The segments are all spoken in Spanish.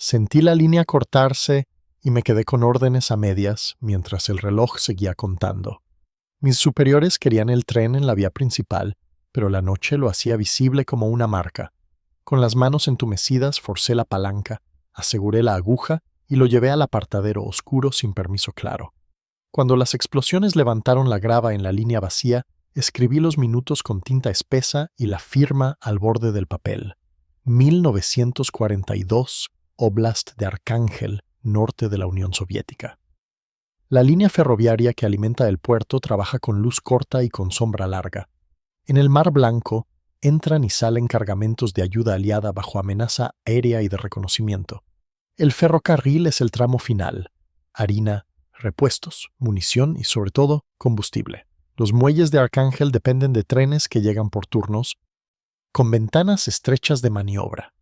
Sentí la línea cortarse y me quedé con órdenes a medias mientras el reloj seguía contando. Mis superiores querían el tren en la vía principal, pero la noche lo hacía visible como una marca. Con las manos entumecidas forcé la palanca, aseguré la aguja y lo llevé al apartadero oscuro sin permiso claro. Cuando las explosiones levantaron la grava en la línea vacía, escribí los minutos con tinta espesa y la firma al borde del papel. 1942, Oblast de Arcángel, norte de la Unión Soviética. La línea ferroviaria que alimenta el puerto trabaja con luz corta y con sombra larga. En el Mar Blanco, entran y salen cargamentos de ayuda aliada bajo amenaza aérea y de reconocimiento. El ferrocarril es el tramo final: harina, repuestos, munición y, sobre todo, combustible. Los muelles de Arcángel dependen de trenes que llegan por turnos, con ventanas estrechas de maniobra.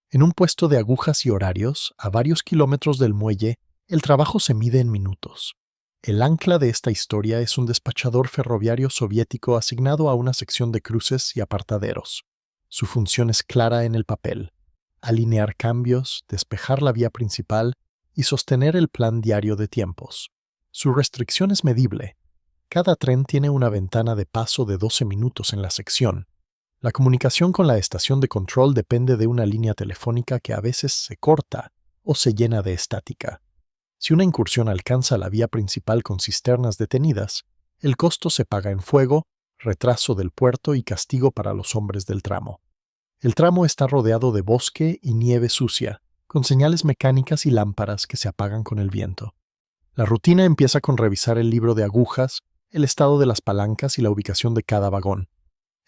En un puesto de agujas y horarios, a varios kilómetros del muelle, el trabajo se mide en minutos. El ancla de esta historia es un despachador ferroviario soviético asignado a una sección de cruces y apartaderos. Su función es clara en el papel: alinear cambios, despejar la vía principal y sostener el plan diario de tiempos. Su restricción es medible. Cada tren tiene una ventana de paso de 12 minutos en la sección. La comunicación con la estación de control depende de una línea telefónica que a veces se corta o se llena de estática. Si una incursión alcanza la vía principal con cisternas detenidas, el costo se paga en fuego, retraso del puerto y castigo para los hombres del tramo. El tramo está rodeado de bosque y nieve sucia, con señales mecánicas y lámparas que se apagan con el viento. La rutina empieza con revisar el libro de agujas, el estado de las palancas y la ubicación de cada vagón.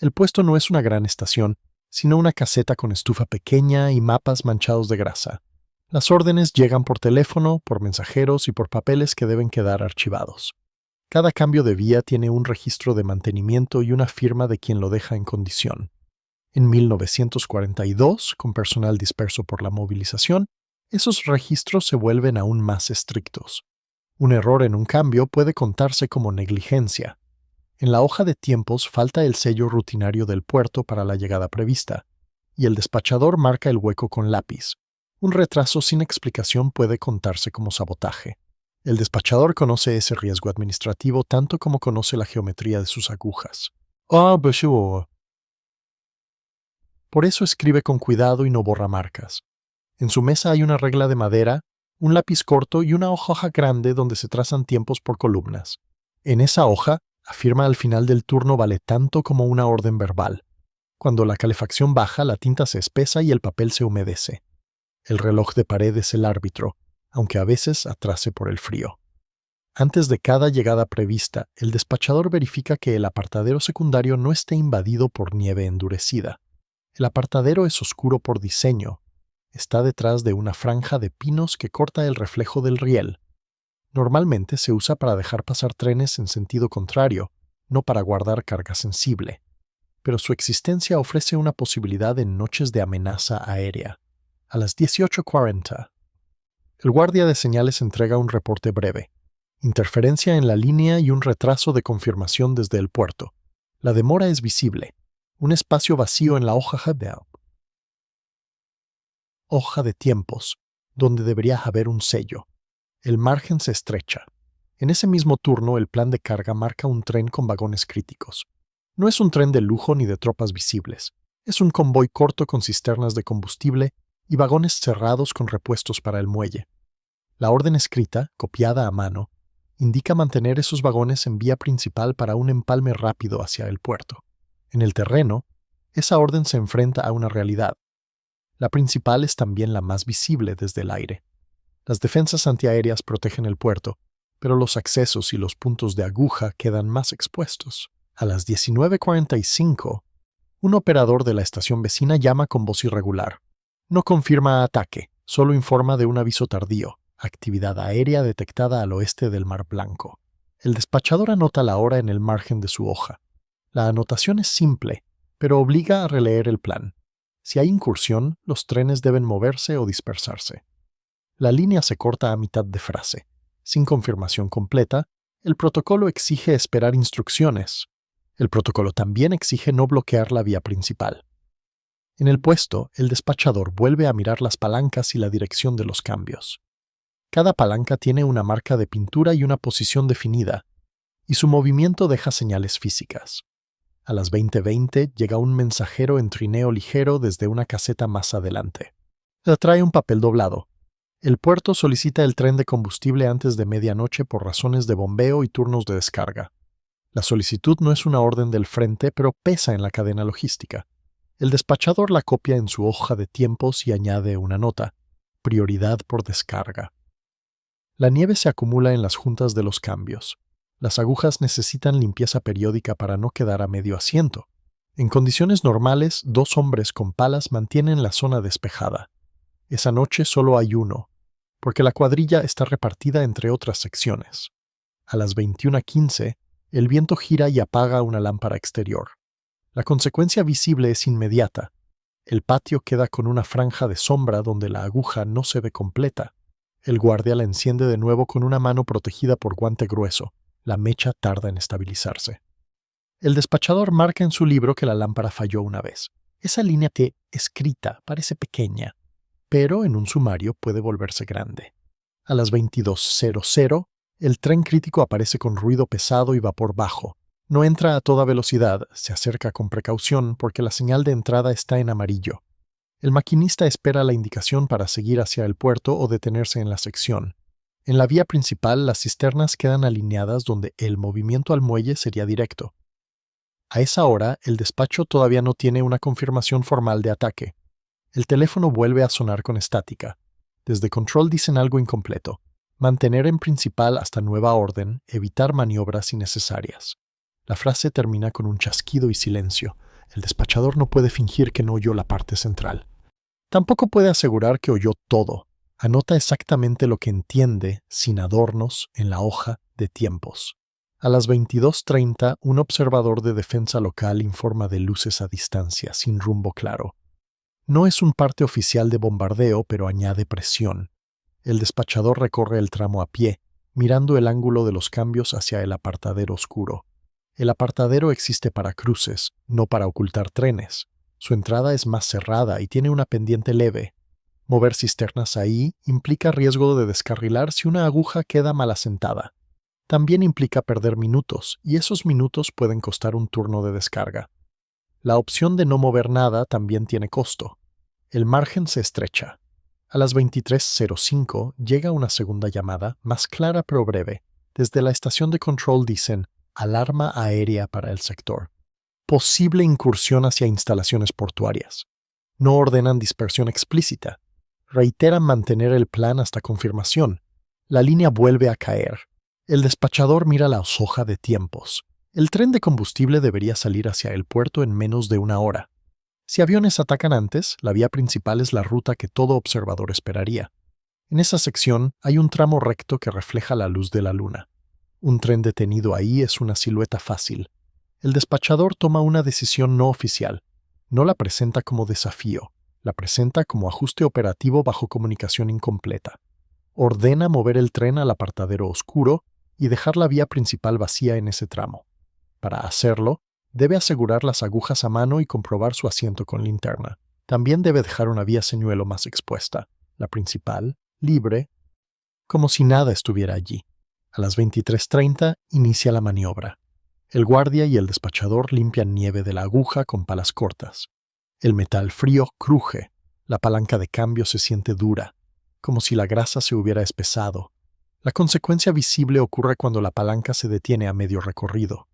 El puesto no es una gran estación, sino una caseta con estufa pequeña y mapas manchados de grasa. Las órdenes llegan por teléfono, por mensajeros y por papeles que deben quedar archivados. Cada cambio de vía tiene un registro de mantenimiento y una firma de quien lo deja en condición. En 1942, con personal disperso por la movilización, esos registros se vuelven aún más estrictos. Un error en un cambio puede contarse como negligencia. En la hoja de tiempos falta el sello rutinario del puerto para la llegada prevista, y el despachador marca el hueco con lápiz. Un retraso sin explicación puede contarse como sabotaje. El despachador conoce ese riesgo administrativo tanto como conoce la geometría de sus agujas. Por eso escribe con cuidado y no borra marcas. En su mesa hay una regla de madera, un lápiz corto y una hoja grande donde se trazan tiempos por columnas. En esa hoja, afirma al final del turno vale tanto como una orden verbal. Cuando la calefacción baja, la tinta se espesa y el papel se humedece. El reloj de pared es el árbitro, aunque a veces atrase por el frío. Antes de cada llegada prevista, el despachador verifica que el apartadero secundario no esté invadido por nieve endurecida. El apartadero es oscuro por diseño. Está detrás de una franja de pinos que corta el reflejo del riel. Normalmente se usa para dejar pasar trenes en sentido contrario, no para guardar carga sensible. Pero su existencia ofrece una posibilidad en noches de amenaza aérea. A las 18:40, el guardia de señales entrega un reporte breve: interferencia en la línea y un retraso de confirmación desde el puerto. La demora es visible. Un espacio vacío en la hoja de tiempos, donde debería haber un sello. El margen se estrecha. En ese mismo turno, el plan de carga marca un tren con vagones críticos. No es un tren de lujo ni de tropas visibles. Es un convoy corto con cisternas de combustible y vagones cerrados con repuestos para el muelle. La orden escrita, copiada a mano, indica mantener esos vagones en vía principal para un empalme rápido hacia el puerto. En el terreno, esa orden se enfrenta a una realidad. La principal es también la más visible desde el aire. Las defensas antiaéreas protegen el puerto, pero los accesos y los puntos de aguja quedan más expuestos. A las 19:45, un operador de la estación vecina llama con voz irregular. No confirma ataque, solo informa de un aviso tardío: actividad aérea detectada al oeste del Mar Blanco. El despachador anota la hora en el margen de su hoja. La anotación es simple, pero obliga a releer el plan. Si hay incursión, los trenes deben moverse o dispersarse. La línea se corta a mitad de frase. Sin confirmación completa, el protocolo exige esperar instrucciones. El protocolo también exige no bloquear la vía principal. En el puesto, el despachador vuelve a mirar las palancas y la dirección de los cambios. Cada palanca tiene una marca de pintura y una posición definida, y su movimiento deja señales físicas. A las 20:20 llega un mensajero en trineo ligero desde una caseta más adelante. Le trae un papel doblado. El puerto solicita el tren de combustible antes de medianoche por razones de bombeo y turnos de descarga. La solicitud no es una orden del frente, pero pesa en la cadena logística. El despachador la copia en su hoja de tiempos y añade una nota: prioridad por descarga. La nieve se acumula en las juntas de los cambios. Las agujas necesitan limpieza periódica para no quedar a medio asiento. En condiciones normales, 2 hombres con palas mantienen la zona despejada. Esa noche solo hay uno, porque la cuadrilla está repartida entre otras secciones. A las 21:15, el viento gira y apaga una lámpara exterior. La consecuencia visible es inmediata. El patio queda con una franja de sombra donde la aguja no se ve completa. El guardia la enciende de nuevo con una mano protegida por guante grueso. La mecha tarda en estabilizarse. El despachador marca en su libro que la lámpara falló una vez. Esa línea T escrita parece pequeña, pero en un sumario puede volverse grande. A las 22:00, el tren crítico aparece con ruido pesado y vapor bajo. No entra a toda velocidad, se acerca con precaución porque la señal de entrada está en amarillo. El maquinista espera la indicación para seguir hacia el puerto o detenerse en la sección. En la vía principal, las cisternas quedan alineadas donde el movimiento al muelle sería directo. A esa hora, el despacho todavía no tiene una confirmación formal de ataque. El teléfono vuelve a sonar con estática. Desde control dicen algo incompleto: mantener en principal hasta nueva orden, evitar maniobras innecesarias. La frase termina con un chasquido y silencio. El despachador no puede fingir que no oyó la parte central. Tampoco puede asegurar que oyó todo. Anota exactamente lo que entiende, sin adornos, en la hoja de tiempos. A las 22:30, un observador de defensa local informa de luces a distancia, sin rumbo claro. No es un parte oficial de bombardeo, pero añade presión. El despachador recorre el tramo a pie, mirando el ángulo de los cambios hacia el apartadero oscuro. El apartadero existe para cruces, no para ocultar trenes. Su entrada es más cerrada y tiene una pendiente leve. Mover cisternas ahí implica riesgo de descarrilar si una aguja queda mal asentada. También implica perder minutos, y esos minutos pueden costar un turno de descarga. La opción de no mover nada también tiene costo. El margen se estrecha. A las 23:05 llega una segunda llamada, más clara pero breve. Desde la estación de control dicen: alarma aérea para el sector. Posible incursión hacia instalaciones portuarias. No ordenan dispersión explícita. Reiteran mantener el plan hasta confirmación. La línea vuelve a caer. El despachador mira la hoja de tiempos. El tren de combustible debería salir hacia el puerto en menos de una hora. Si aviones atacan antes, la vía principal es la ruta que todo observador esperaría. En esa sección hay un tramo recto que refleja la luz de la luna. Un tren detenido ahí es una silueta fácil. El despachador toma una decisión no oficial. No la presenta como desafío, la presenta como ajuste operativo bajo comunicación incompleta. Ordena mover el tren al apartadero oscuro y dejar la vía principal vacía en ese tramo. Para hacerlo, debe asegurar las agujas a mano y comprobar su asiento con linterna. También debe dejar una vía señuelo más expuesta, la principal, libre, como si nada estuviera allí. A las 23:30 inicia la maniobra. El guardia y el despachador limpian nieve de la aguja con palas cortas. El metal frío cruje. La palanca de cambio se siente dura, como si la grasa se hubiera espesado. La consecuencia visible ocurre cuando la palanca se detiene a medio recorrido.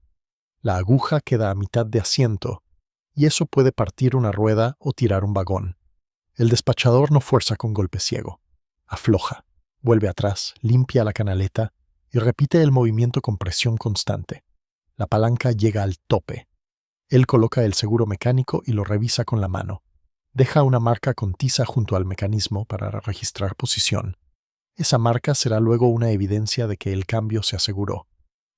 La aguja queda a mitad de asiento, y eso puede partir una rueda o tirar un vagón. El despachador no fuerza con golpe ciego. Afloja, vuelve atrás, limpia la canaleta y repite el movimiento con presión constante. La palanca llega al tope. Él coloca el seguro mecánico y lo revisa con la mano. Deja una marca con tiza junto al mecanismo para registrar posición. Esa marca será luego una evidencia de que el cambio se aseguró.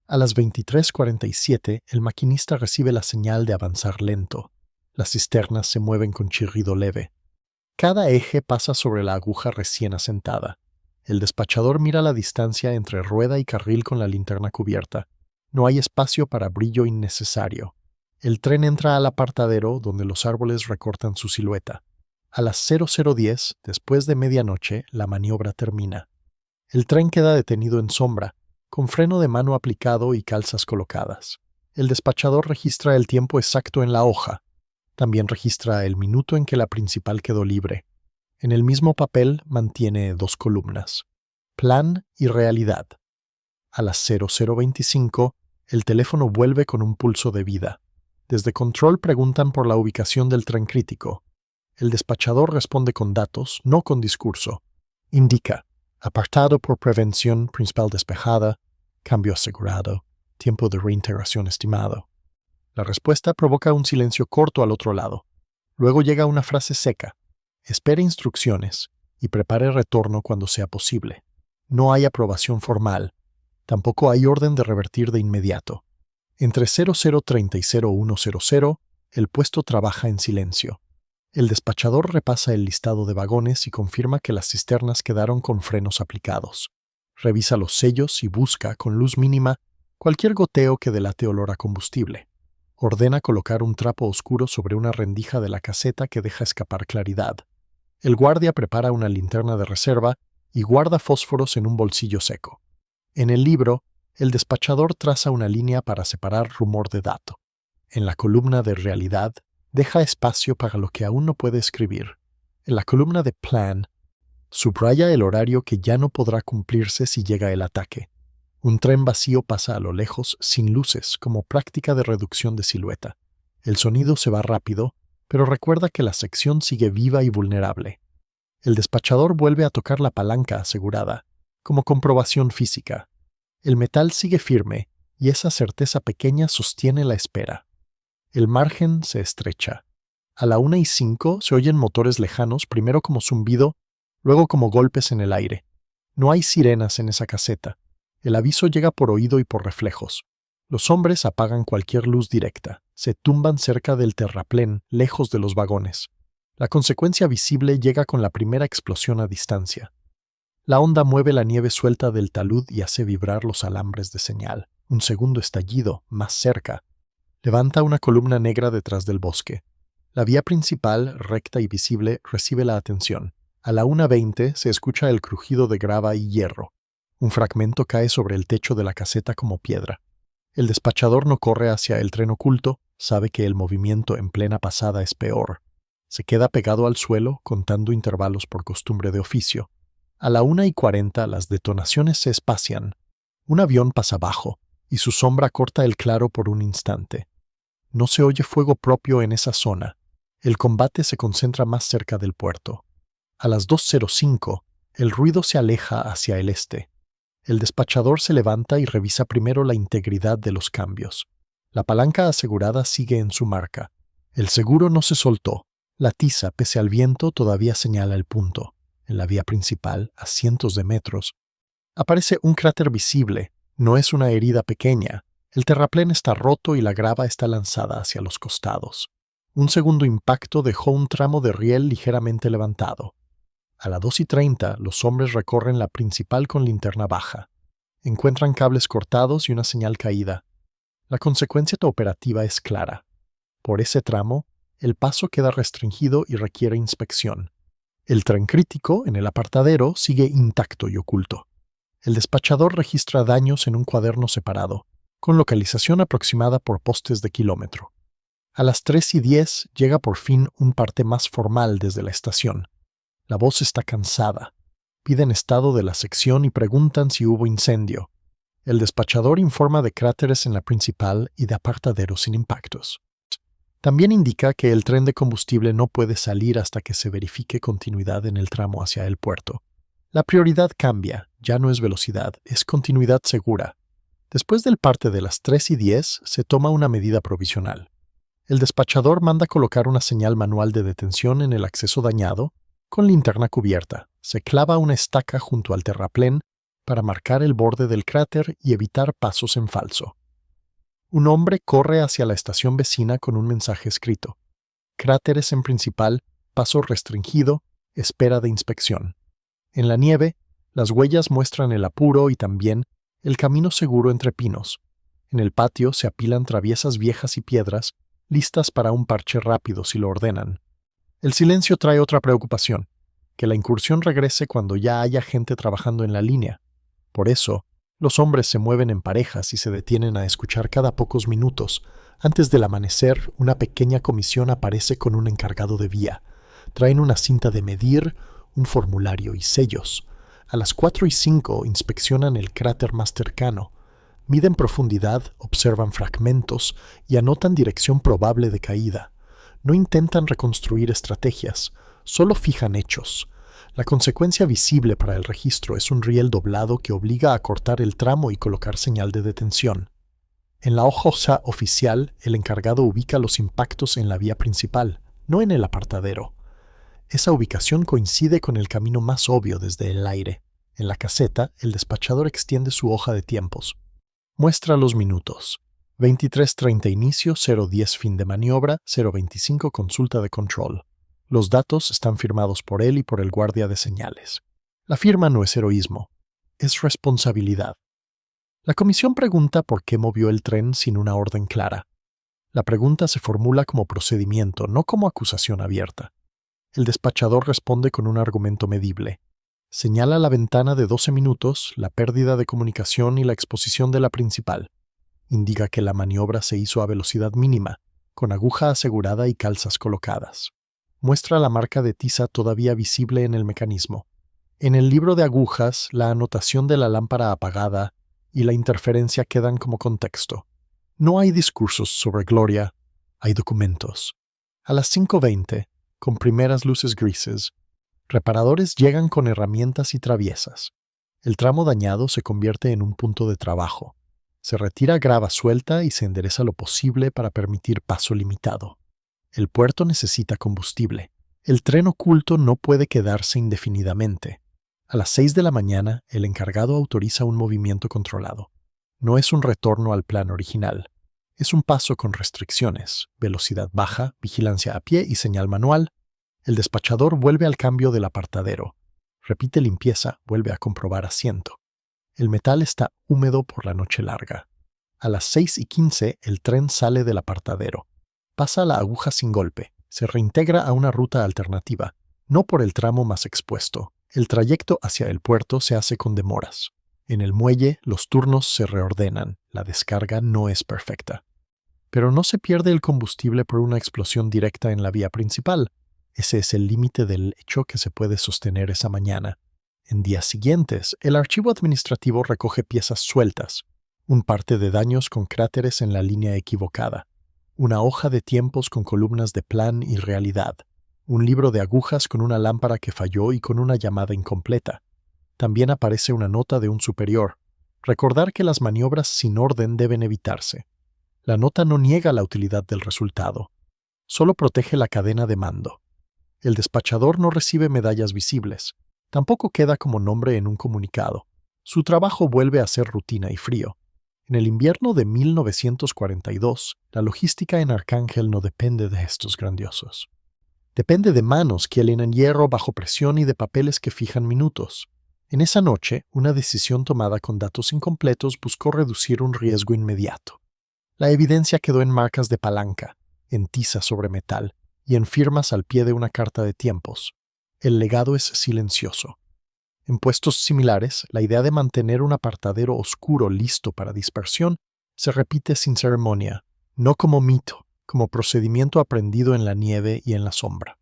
A las 23:47, el maquinista recibe la señal de avanzar lento. Las cisternas se mueven con chirrido leve. Cada eje pasa sobre la aguja recién asentada. El despachador mira la distancia entre rueda y carril con la linterna cubierta. No hay espacio para brillo innecesario. El tren entra al apartadero donde los árboles recortan su silueta. A las 00:10, después de medianoche, la maniobra termina. El tren queda detenido en sombra, con freno de mano aplicado y calzas colocadas. El despachador registra el tiempo exacto en la hoja. También registra el minuto en que la principal quedó libre. En el mismo papel mantiene 2 columnas: plan y realidad. A las 00:25, el teléfono vuelve con un pulso de vida. Desde control preguntan por la ubicación del tren crítico. El despachador responde con datos, no con discurso. Indica: apartado por prevención, principal despejada, cambio asegurado, tiempo de reintegración estimado. La respuesta provoca un silencio corto al otro lado. Luego llega una frase seca: espere instrucciones y prepare retorno cuando sea posible. No hay aprobación formal. Tampoco hay orden de revertir de inmediato. Entre 00:30 y 01:00, el puesto trabaja en silencio. El despachador repasa el listado de vagones y confirma que las cisternas quedaron con frenos aplicados. Revisa los sellos y busca, con luz mínima, cualquier goteo que delate olor a combustible. Ordena colocar un trapo oscuro sobre una rendija de la caseta que deja escapar claridad. El guardia prepara una linterna de reserva y guarda fósforos en un bolsillo seco. En el libro, el despachador traza una línea para separar rumor de dato. En la columna de realidad, deja espacio para lo que aún no puede escribir. En la columna de plan, subraya el horario que ya no podrá cumplirse si llega el ataque. Un tren vacío pasa a lo lejos sin luces como práctica de reducción de silueta. El sonido se va rápido, pero recuerda que la sección sigue viva y vulnerable. El despachador vuelve a tocar la palanca asegurada, como comprobación física. El metal sigue firme y esa certeza pequeña sostiene la espera. El margen se estrecha. A la 1:05 se oyen motores lejanos, primero como zumbido, luego como golpes en el aire. No hay sirenas en esa caseta. El aviso llega por oído y por reflejos. Los hombres apagan cualquier luz directa. Se tumban cerca del terraplén, lejos de los vagones. La consecuencia visible llega con la primera explosión a distancia. La onda mueve la nieve suelta del talud y hace vibrar los alambres de señal. Un segundo estallido, más cerca. Levanta una columna negra detrás del bosque. La vía principal, recta y visible, recibe la atención. A la 1:20 se escucha el crujido de grava y hierro. Un fragmento cae sobre el techo de la caseta como piedra. El despachador no corre hacia el tren oculto, sabe que el movimiento en plena pasada es peor. Se queda pegado al suelo, contando intervalos por costumbre de oficio. A la 1:40 las detonaciones se espacian. Un avión pasa bajo, y su sombra corta el claro por un instante. No se oye fuego propio en esa zona. El combate se concentra más cerca del puerto. A las 2:05, el ruido se aleja hacia el este. El despachador se levanta y revisa primero la integridad de los cambios. La palanca asegurada sigue en su marca. El seguro no se soltó. La tiza, pese al viento, todavía señala el punto. En la vía principal, a cientos de metros, aparece un cráter visible. No es una herida pequeña. El terraplén está roto y la grava está lanzada hacia los costados. Un segundo impacto dejó un tramo de riel ligeramente levantado. A las 2:30, los hombres recorren la principal con linterna baja. Encuentran cables cortados y una señal caída. La consecuencia operativa es clara. Por ese tramo, el paso queda restringido y requiere inspección. El tren crítico, en el apartadero, sigue intacto y oculto. El despachador registra daños en un cuaderno separado, con localización aproximada por postes de kilómetro. A las 3:10 llega por fin un parte más formal desde la estación. La voz está cansada. Piden estado de la sección y preguntan si hubo incendio. El despachador informa de cráteres en la principal y de apartaderos sin impactos. También indica que el tren de combustible no puede salir hasta que se verifique continuidad en el tramo hacia el puerto. La prioridad cambia, ya no es velocidad, es continuidad segura. Después del parte de las 3:10 se toma una medida provisional. El despachador manda colocar una señal manual de detención en el acceso dañado, con linterna cubierta. Se clava una estaca junto al terraplén para marcar el borde del cráter y evitar pasos en falso. Un hombre corre hacia la estación vecina con un mensaje escrito: cráteres en principal, paso restringido, espera de inspección. En la nieve, las huellas muestran el apuro y también el camino seguro entre pinos. En el patio se apilan traviesas viejas y piedras, listas para un parche rápido si lo ordenan. El silencio trae otra preocupación, que la incursión regrese cuando ya haya gente trabajando en la línea. Por eso, los hombres se mueven en parejas y se detienen a escuchar cada pocos minutos. Antes del amanecer, una pequeña comisión aparece con un encargado de vía. Traen una cinta de medir, un formulario y sellos. A las 4:05 inspeccionan el cráter más cercano. Miden profundidad, observan fragmentos y anotan dirección probable de caída. No intentan reconstruir estrategias, solo fijan hechos. La consecuencia visible para el registro es un riel doblado que obliga a cortar el tramo y colocar señal de detención. En la hoja oficial, el encargado ubica los impactos en la vía principal, no en el apartadero. Esa ubicación coincide con el camino más obvio desde el aire. En la caseta, el despachador extiende su hoja de tiempos. Muestra los minutos. 23:30 inicio, 0:10 fin de maniobra, 0:25 consulta de control. Los datos están firmados por él y por el guardia de señales. La firma no es heroísmo, es responsabilidad. La comisión pregunta por qué movió el tren sin una orden clara. La pregunta se formula como procedimiento, no como acusación abierta. El despachador responde con un argumento medible. Señala la ventana de 12 minutos, la pérdida de comunicación y la exposición de la principal. Indica que la maniobra se hizo a velocidad mínima, con aguja asegurada y calzas colocadas. Muestra la marca de tiza todavía visible en el mecanismo. En el libro de agujas, la anotación de la lámpara apagada y la interferencia quedan como contexto. No hay discursos sobre gloria, hay documentos. A las 5:20, con primeras luces grises, reparadores llegan con herramientas y traviesas. El tramo dañado se convierte en un punto de trabajo. Se retira grava suelta y se endereza lo posible para permitir paso limitado. El puerto necesita combustible. El tren oculto no puede quedarse indefinidamente. A las 6 de la mañana, el encargado autoriza un movimiento controlado. No es un retorno al plan original. Es un paso con restricciones, velocidad baja, vigilancia a pie y señal manual. El despachador vuelve al cambio del apartadero. Repite limpieza, vuelve a comprobar asiento. El metal está húmedo por la noche larga. A las 6:15 el tren sale del apartadero. Pasa la aguja sin golpe. Se reintegra a una ruta alternativa, no por el tramo más expuesto. El trayecto hacia el puerto se hace con demoras. En el muelle, los turnos se reordenan. La descarga no es perfecta. Pero no se pierde el combustible por una explosión directa en la vía principal. Ese es el límite del hecho que se puede sostener esa mañana. En días siguientes, el archivo administrativo recoge piezas sueltas, un parte de daños con cráteres en la línea equivocada, una hoja de tiempos con columnas de plan y realidad, un libro de agujas con una lámpara que falló y con una llamada incompleta. También aparece una nota de un superior. Recordar que las maniobras sin orden deben evitarse. La nota no niega la utilidad del resultado, solo protege la cadena de mando. El despachador no recibe medallas visibles. Tampoco queda como nombre en un comunicado. Su trabajo vuelve a ser rutina y frío. En el invierno de 1942, la logística en Arcángel no depende de gestos grandiosos. Depende de manos que alinean hierro bajo presión y de papeles que fijan minutos. En esa noche, una decisión tomada con datos incompletos buscó reducir un riesgo inmediato. La evidencia quedó en marcas de palanca, en tiza sobre metal y en firmas al pie de una carta de tiempos. El legado es silencioso. En puestos similares, la idea de mantener un apartadero oscuro listo para dispersión se repite sin ceremonia, no como mito, como procedimiento aprendido en la nieve y en la sombra.